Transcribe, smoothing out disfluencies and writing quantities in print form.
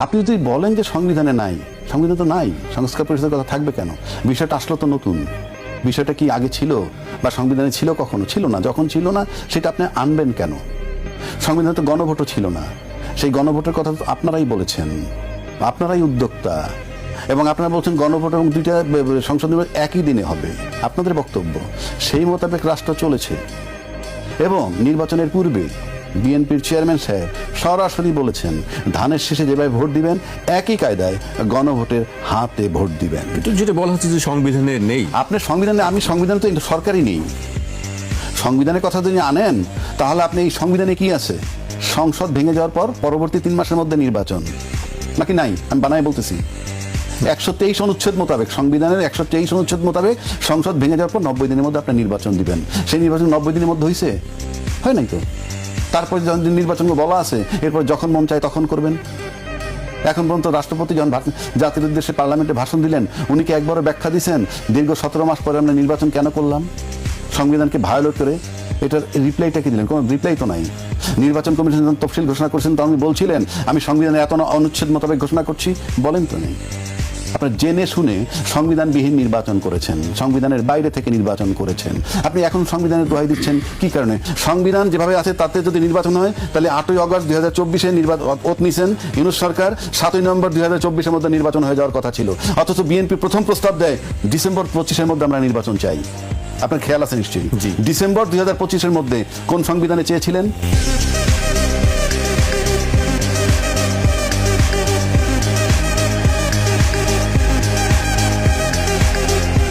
আপনি যদি বলেন যে সংবিধানে নাই, সংবিধান তো নাই, সংস্কার পরিষদের কথা থাকবে কেন? বিষয়টা আসলে তো নতুন। বিষয়টা কি আগে ছিল বা সংবিধানে ছিল? কখনো ছিল না। যখন ছিল না সেটা আপনি আনবেন কেন? সংবিধানে তো গণভোটও ছিল না। সেই গণভোটের কথা তো আপনারাই বলেছেন, আপনারাই উদ্যোক্তা, এবং আপনারা বলছেন গণভোট এবং দুইটা সংসদ নির্বাচন একই দিনে হবে। আপনাদের বক্তব্য সেই মোতাবেক রাষ্ট্র চলেছে। এবং নির্বাচনের পূর্বে বিএনপির চেয়ারম্যান সাহেব সরাসরি বলেছেন ধানের শেষে যেভাবে ভোট দিবেন একই কায়দায় গণভোটের হাতে ভোট দিবেন। যেটা বলা হচ্ছে যে সংবিধানে নেই। আপনার সংবিধানে, আমি সংবিধানে তো সরকারই নেই। সংবিধানের কথা যদি আনেন তাহলে আপনি এই সংবিধানে কি আছে? সংসদ ভেঙে যাওয়ার পর পরবর্তী 3 মাসের মধ্যে নির্বাচন, নাকি নাই? আমি বানাই বলতেছি 123 অনুচ্ছেদ মোতাবেক, সংবিধানের 123 অনুচ্ছেদ মোতাবেক সংসদ ভেঙে যাওয়ার পর 90 দিনের মধ্যে আপনি নির্বাচন দিবেন। সেই নির্বাচন 90 দিনের মধ্যে হয়েছে? হয় নাই তো। তারপরে যখন নির্বাচন বলা আছে এরপর যখন মন চায় তখন করবেন। এখন পর্যন্ত রাষ্ট্রপতি যখন জাতির উদ্দেশ্যে পার্লামেন্টে ভাষণ দিলেন, উনি কি একবারও ব্যাখ্যা দিয়েছেন দীর্ঘ 17 মাস পরে আমরা নির্বাচন কেন করলাম সংবিধানকে ভায়োলেট করে? এটার রিপ্লাইটা কি দিলেন? কোনো রিপ্লাই তো নাই। নির্বাচন কমিশন যখন তফসিল ঘোষণা করছেন তখন বলছিলেন আমি সংবিধানে এত অনুচ্ছেদ মোতাবেক ঘোষণা করছি, বলেন তো নেই। আপনারা জেনে শুনে সংবিধানবিহীন নির্বাচন করেছেন, সংবিধানের বাইরে থেকে নির্বাচন করেছেন। আপনি এখন সংবিধানের দোহাই দিচ্ছেন কি কারণে? সংবিধান যেভাবে আছে তাতে যদি নির্বাচন হয় তাহলে 8ই অগস্ট 2024 নির্বাচন ওত নিছেন ইউনূস সরকার, 7ই নভেম্বর 2024 মধ্যে নির্বাচন হয়ে যাওয়ার কথা ছিল। অথচ বিএনপি প্রথম প্রস্তাব দেয় ডিসেম্বর 25 মধ্যে আমরা নির্বাচন চাই। আপনার খেয়াল আছে নিশ্চয়ই? ডিসেম্বর 2025 মধ্যে কোন সংবিধানে চেয়েছিলেন?